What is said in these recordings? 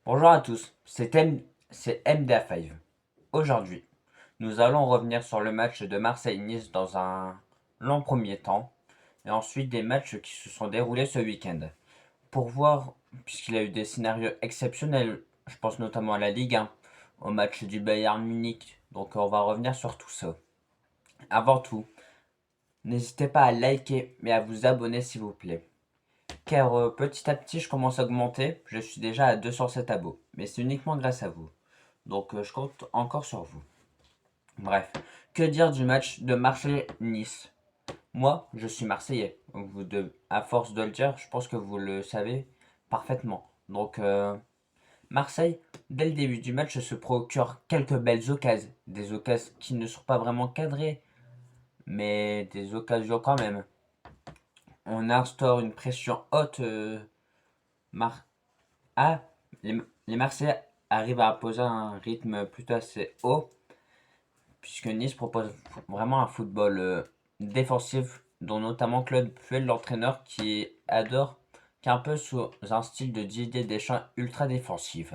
Bonjour à tous, c'est MDA5. Aujourd'hui, nous allons revenir sur le match de Marseille-Nice dans un long premier temps et ensuite des matchs qui se sont déroulés ce week-end. Pour voir, puisqu'il y a eu des scénarios exceptionnels, je pense notamment à la Ligue 1, au match du Bayern Munich, donc on va revenir sur tout ça. Avant tout, n'hésitez pas à liker et à vous abonner s'il vous plaît. Car petit à petit je commence à augmenter, je suis déjà à 207 abos, mais c'est uniquement grâce à vous. Donc je compte encore sur vous. Bref, que dire du match de Marseille-Nice? Moi, je suis Marseillais. À force de le dire, je pense que vous le savez parfaitement. Donc Marseille, dès le début du match, se procure quelques belles occasions. Des occasions qui ne sont pas vraiment cadrées, mais des occasions quand même. On instaure une pression haute. Mar ah, les Marseillais arrivent à imposer un rythme plutôt assez haut puisque Nice propose vraiment un football défensif, dont notamment Claude Puel, l'entraîneur, qui est un peu sous un style de Didier Deschamps ultra défensif.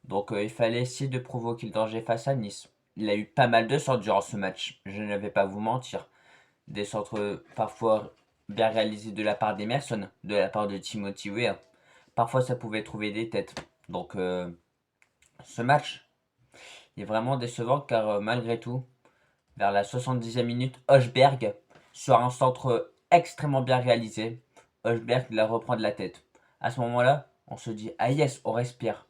Donc il fallait essayer de provoquer le danger face à Nice. Il a eu pas mal de centres durant ce match, je ne vais pas vous mentir. Des centres parfois bien réalisés de la part d'Emerson, de la part de Timothy Weah. Parfois ça pouvait trouver des têtes. Donc ce match est vraiment décevant car malgré tout, vers la 70e minute, Hochberg, sur un centre extrêmement bien réalisé, Hochberg la reprend de la tête. À ce moment-là, on se dit ah yes, on respire.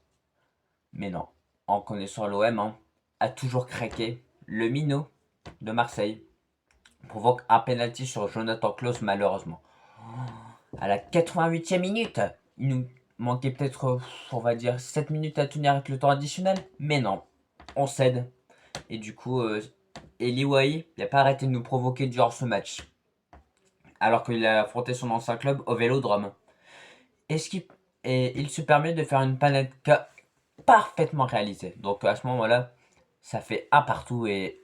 Mais non, en connaissant l'OM, hein, a toujours craqué. Le minot de Marseille provoque un penalty sur Jonathan Klaus malheureusement. À la 88e minute, il nous manquait peut-être, on va dire, 7 minutes à tenir avec le temps additionnel. Mais non, on cède. Et du coup, Eli Wahi n'a pas arrêté de nous provoquer durant ce match. Alors qu'il a affronté son ancien club au Vélodrome. Et, ce qui, et il se permet de faire une panenka parfaitement réalisée. Donc à ce moment-là, ça fait un partout et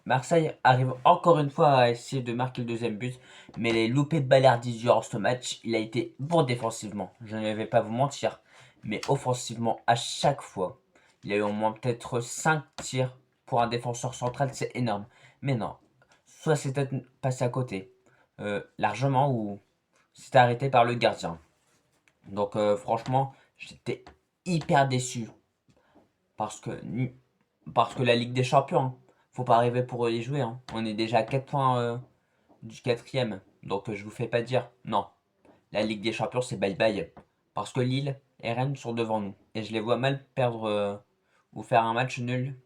Marseille arrive encore une fois à essayer de marquer le deuxième but. Mais les loupés de Balerdi durant ce match, il a été bon défensivement. Je ne vais pas vous mentir. Mais offensivement, à chaque fois, il y a eu au moins peut-être 5 tirs pour un défenseur central, c'est énorme. Mais non, soit c'était passé à côté, largement, ou c'était arrêté par le gardien. Donc franchement, j'étais hyper déçu parce que parce que la Ligue des Champions, hein, faut pas rêver pour y jouer, hein. On est déjà à 4 points du quatrième, donc je vous fais pas dire non. La Ligue des Champions c'est bye bye parce que Lille et Rennes sont devant nous et je les vois mal perdre ou faire un match nul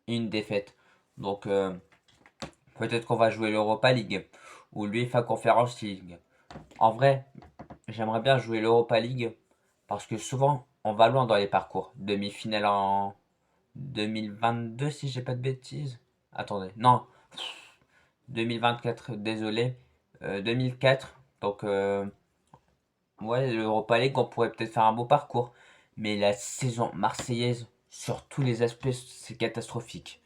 et une défaite. Donc peut-être qu'on va jouer l'Europa League ou l'UEFA Conference League. En vrai, j'aimerais bien jouer l'Europa League parce que souvent on va loin dans les parcours. Demi-finale en 2022 si j'ai pas de bêtises. Attendez, non, 2024, désolé. 2004, donc ouais, l'Europa League on pourrait peut-être faire un beau parcours. Mais la saison marseillaise, sur tous les aspects, c'est catastrophique.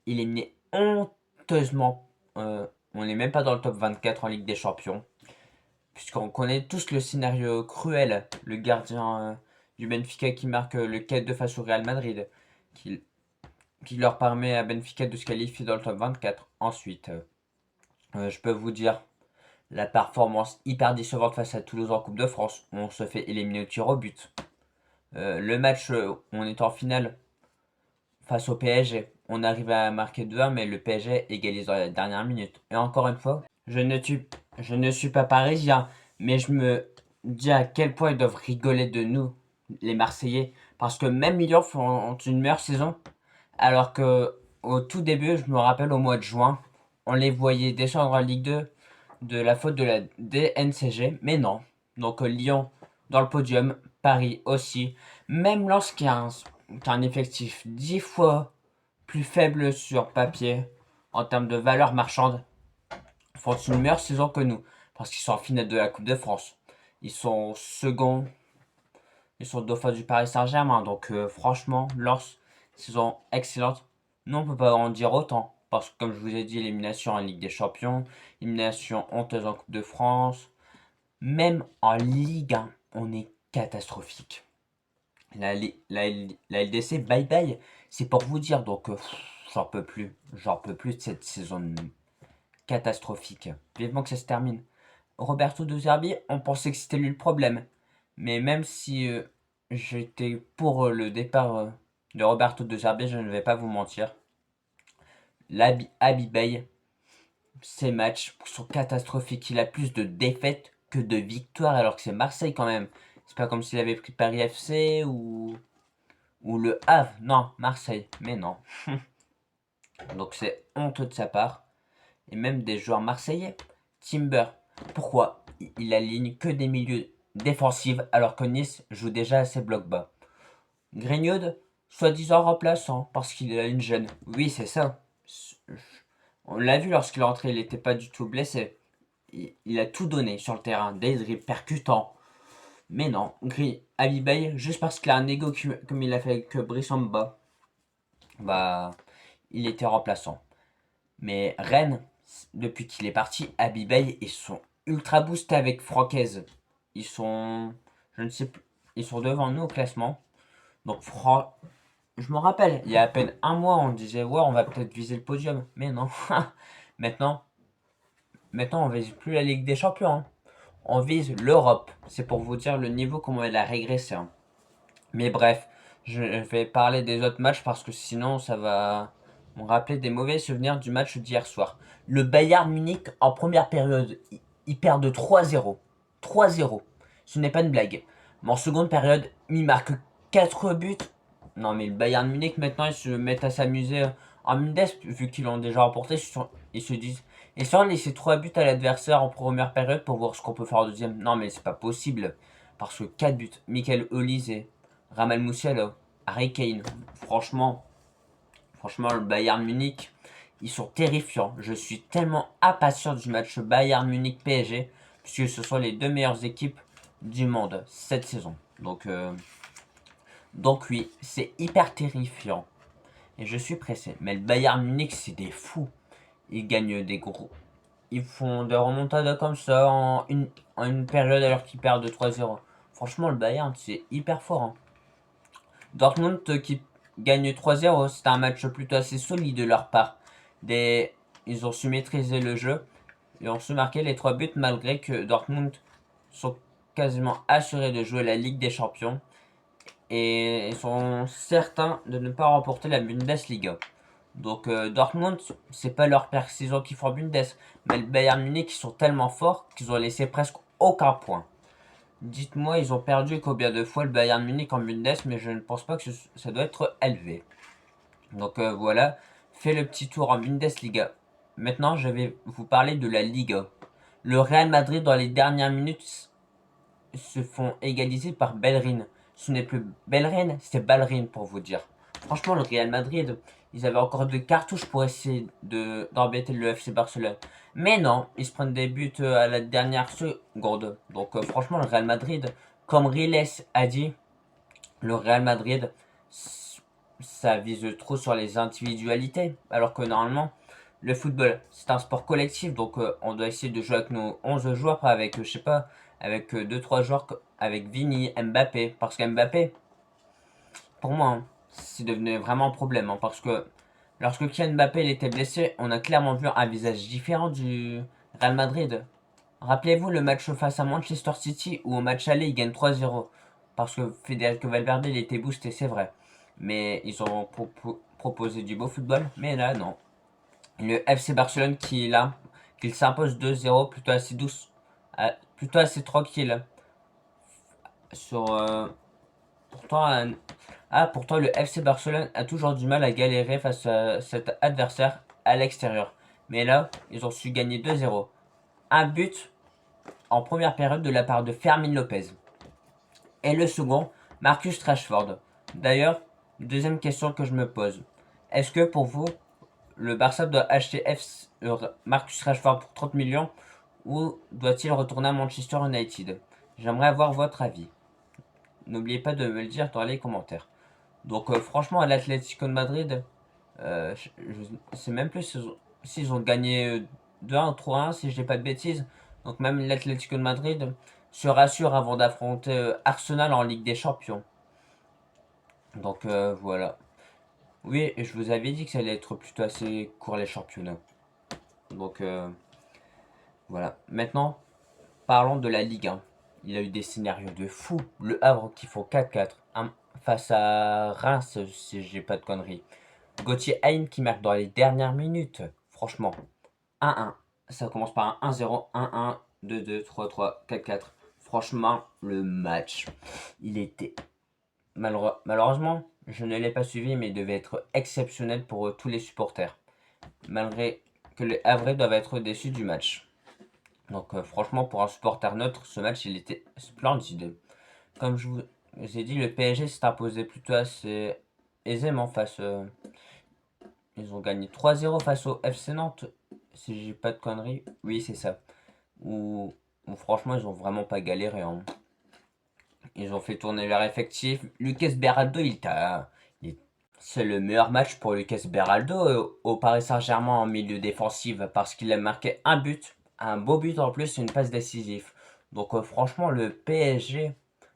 Il est mené honteusement. On n'est même pas dans le top 24 en Ligue des Champions. Puisqu'on connaît tous le scénario cruel, le gardien du Benfica qui marque le 4-2 face au Real Madrid, qui, qui leur permet à Benfica de se qualifier dans le top 24. Ensuite, je peux vous dire la performance hyper décevante face à Toulouse en Coupe de France, où on se fait éliminer au tir au but. Le match où on est en finale face au PSG, on arrive à marquer 2-1, mais le PSG égalise dans la dernière minute. Et encore une fois, je ne suis pas parisien, mais je me dis à quel point ils doivent rigoler de nous, les Marseillais, parce que même Lyon font une meilleure saison, alors que au tout début, je me rappelle au mois de juin, on les voyait descendre en Ligue 2 de la faute de la DNCG, mais non. Donc Lyon dans le podium, Paris aussi, même lorsqu'il y a un effectif 10 fois plus faible sur papier en termes de valeur marchande, font une meilleure saison que nous. Parce qu'ils sont en finale de la Coupe de France. Ils sont second. Ils sont dauphins du Paris Saint-Germain. Donc franchement, leur saison excellente. Nous, on peut pas en dire autant. Parce que comme je vous ai dit, élimination en Ligue des Champions, élimination honteuse en Coupe de France. Même en Ligue 1, on est catastrophique. La LDC, bye bye. C'est pour vous dire, donc j'en peux plus. J'en peux plus de cette saison catastrophique. Vivement que ça se termine. Roberto De Zerbi, on pensait que c'était lui le problème. Mais même si j'étais pour le départ de Roberto De Zerbi, je ne vais pas vous mentir. Abibay, ses matchs sont catastrophiques. Il a plus de défaites que de victoires, alors que c'est Marseille quand même. C'est pas comme s'il avait pris Paris FC ou le Havre. Non, Marseille. Mais non. Donc c'est honteux de sa part. Et même des joueurs marseillais. Timber. Pourquoi il aligne que des milieux défensifs alors que Nice joue déjà assez bloc bas? Grignaud, soi-disant remplaçant parce qu'il a une gêne. Oui, c'est ça. On l'a vu lorsqu'il est entré, il n'était pas du tout blessé. Il a tout donné sur le terrain, des dribbles percutants. Mais non, Abibay, juste parce qu'il a un ego comme il a fait avec Brissamba, bah, il était remplaçant. Mais Rennes, depuis qu'il est parti, Abibay, ils sont ultra boostés avec Francaise. Ils sont, je ne sais plus, ils sont devant nous au classement. Donc je me rappelle, il y a à peine un mois, on disait ouais, on va peut-être viser le podium. Mais non, maintenant, on vise plus la Ligue des Champions, hein. On vise l'Europe. C'est pour vous dire le niveau comment elle a régressé, hein. Mais bref, je vais parler des autres matchs parce que sinon ça va me rappeler des mauvais souvenirs du match d'hier soir. Le Bayern Munich en première période, il perd de 3-0. 3-0. Ce n'est pas une blague. Mais en seconde période, il marque 4 buts. Non mais le Bayern Munich maintenant ils se mettent à s'amuser en Bundes vu qu'ils l'ont déjà remporté. Ils se disent et si on laissait 3 buts à l'adversaire en première période pour voir ce qu'on peut faire en deuxième. Non mais c'est pas possible. Parce que 4 buts. Michael Olise, Ramal Musiala, Harry Kane. Franchement, le Bayern Munich, ils sont terrifiants. Je suis tellement impatient du match Bayern Munich PSG puisque ce sont les deux meilleures équipes du monde cette saison. Donc oui, c'est hyper terrifiant. Et je suis pressé. Mais le Bayern Munich, c'est des fous. Ils gagnent des gros. Ils font des remontadas comme ça en une période alors qu'ils perdent 3-0. Franchement, le Bayern, c'est hyper fort, hein. Dortmund qui gagne 3-0, c'était un match plutôt assez solide de leur part. Ils ont su maîtriser le jeu et ont su marquer les 3 buts malgré que Dortmund sont quasiment assurés de jouer la Ligue des Champions et ils sont certains de ne pas remporter la Bundesliga. Donc Dortmund, c'est pas leur pire saison qu'ils font en Bundes, mais le Bayern Munich, ils sont tellement forts qu'ils ont laissé presque aucun point. Dites-moi, ils ont perdu combien de fois le Bayern Munich en Bundes, mais je ne pense pas que ça doit être élevé. Donc voilà, fait le petit tour en Bundesliga. Maintenant, je vais vous parler de la Liga. Le Real Madrid, dans les dernières minutes, se font égaliser par Bellerin. Ce n'est plus Bellerin, c'est Ballerin pour vous dire. Franchement, le Real Madrid, ils avaient encore de cartouches pour essayer d'embêter le FC Barcelone. Mais non, ils se prennent des buts à la dernière seconde. Donc franchement, le Real Madrid, comme Riles a dit, le Real Madrid, ça vise trop sur les individualités. Alors que normalement, le football, c'est un sport collectif. Donc on doit essayer de jouer avec nos 11 joueurs, pas avec, je sais pas, avec 2-3 joueurs, avec Vini, Mbappé. Parce qu'Mbappé, pour moi, hein, c'est devenu vraiment un problème. Hein, parce que lorsque Kylian Mbappé il était blessé, on a clairement vu un visage différent du Real Madrid. Rappelez-vous le match face à Manchester City où au match aller, ils gagnent 3-0. Parce que Federico Valverde, il était boosté, c'est vrai. Mais ils ont proposé du beau football. Mais là, non. Le FC Barcelone qui s'impose 2-0 plutôt assez douce, plutôt assez tranquille. Sur, pourtant, pourtant, le FC Barcelone a toujours du mal à galérer face à cet adversaire à l'extérieur. Mais là, ils ont su gagner 2-0. Un but en première période de la part de Fermin Lopez. Et le second, Marcus Rashford. D'ailleurs, deuxième question que je me pose. Est-ce que pour vous, le Barça doit acheter Marcus Rashford pour 30 millions ou doit-il retourner à Manchester United? J'aimerais avoir votre avis. N'oubliez pas de me le dire dans les commentaires. Donc franchement, à l'Atlético de Madrid, je sais même plus s'ils ont gagné 2-1 ou 3-1 si je dis pas de bêtises. Donc même l'Atlético de Madrid se rassure avant d'affronter Arsenal en Ligue des Champions. Donc voilà. Oui, je vous avais dit que ça allait être plutôt assez court les championnats. Donc voilà. Maintenant, parlons de la Ligue 1. Il a eu des scénarios de fou. Le Havre qui font 4-4 face à Reims, si j'ai pas de conneries. Gauthier Hein qui marque dans les dernières minutes. Franchement, 1-1. Ça commence par un 1-0, 1-1, 2-2, 3-3, 4-4. Franchement, le match, il était malheureusement, je ne l'ai pas suivi, mais il devait être exceptionnel pour tous les supporters. Malgré que les Havrais doivent être déçus du match. Donc franchement, pour un supporter neutre, ce match, il était splendide. Comme je vous ai dit, le PSG s'est imposé plutôt assez aisément face... ils ont gagné 3-0 face au FC Nantes, si j'ai pas de conneries. Oui, c'est ça. Où franchement, ils ont vraiment pas galéré, hein. Ils ont fait tourner leur effectif. Lucas Beraldo, c'est le meilleur match pour Lucas Beraldo au Paris Saint-Germain en milieu défensif parce qu'il a marqué un but, un beau but en plus, une passe décisive. Donc franchement, le PSG,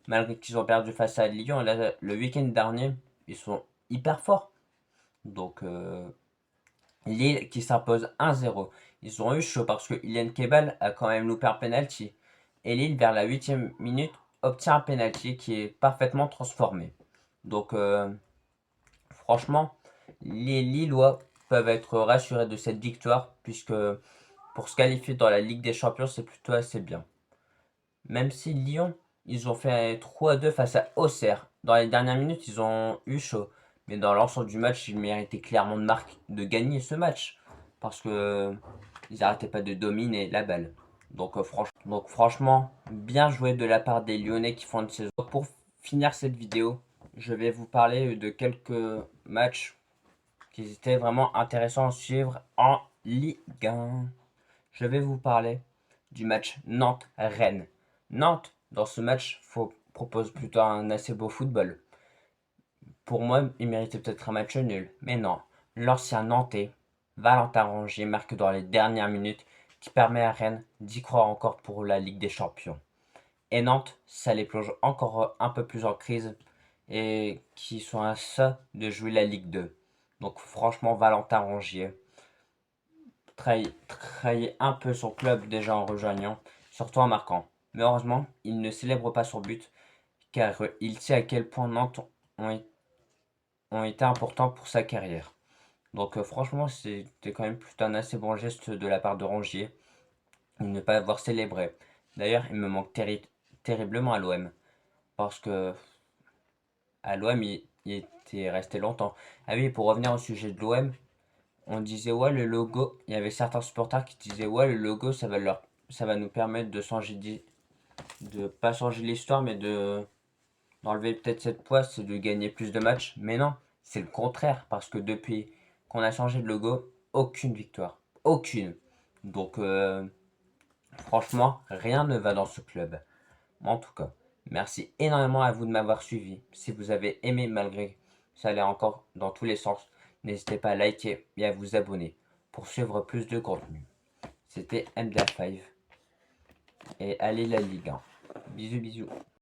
malgré qu'ils ont perdu face à Lyon le week-end dernier, ils sont hyper forts. Donc Lille qui s'impose 1-0. Ils ont eu chaud parce que Ilian Kebal a quand même loupé un penalty. Et Lille, vers la 8e minute, obtient un penalty qui est parfaitement transformé. Donc, franchement, les Lillois peuvent être rassurés de cette victoire, puisque pour se qualifier dans la Ligue des Champions, c'est plutôt assez bien. Même si Lyon, ils ont fait 3-2 face à Auxerre. Dans les dernières minutes, ils ont eu chaud. Mais dans l'ensemble du match, ils méritaient clairement de gagner ce match. Parce que ils n'arrêtaient pas de dominer la balle. Donc franchement, bien joué de la part des Lyonnais qui font une saison. Pour finir cette vidéo, je vais vous parler de quelques matchs qui étaient vraiment intéressants à suivre en Ligue 1. Je vais vous parler du match Nantes-Rennes. Nantes, dans ce match, propose plutôt un assez beau football. Pour moi, il méritait peut-être un match nul, mais non. L'ancien Nantais, Valentin Rongier, marque dans les dernières minutes, qui permet à Rennes d'y croire encore pour la Ligue des Champions. Et Nantes, ça les plonge encore un peu plus en crise et qui sont à ça de jouer la Ligue 2. Donc franchement, Valentin Rongier trahit un peu son club déjà en rejoignant, surtout en marquant. Mais heureusement, il ne célèbre pas son but, car il sait à quel point Nantes ont, ont été importants pour sa carrière. Donc franchement, c'était quand même plutôt un assez bon geste de la part de Rongier, de ne pas avoir célébré. D'ailleurs, il me manque terriblement à l'OM, parce que à l'OM, il était resté longtemps. Ah oui, pour revenir au sujet de l'OM, on disait ouais le logo, il y avait certains supporters qui disaient ouais le logo ça va nous permettre de changer de pas changer l'histoire mais de d'enlever peut-être cette poisse et de gagner plus de matchs. Mais non, c'est le contraire parce que depuis qu'on a changé de logo, aucune victoire, aucune. Donc franchement, rien ne va dans ce club. En tout cas, merci énormément à vous de m'avoir suivi. Si vous avez aimé malgré ça allait encore dans tous les sens, n'hésitez pas à liker et à vous abonner pour suivre plus de contenu. C'était MDA5 et allez la Ligue 1. Bisous bisous.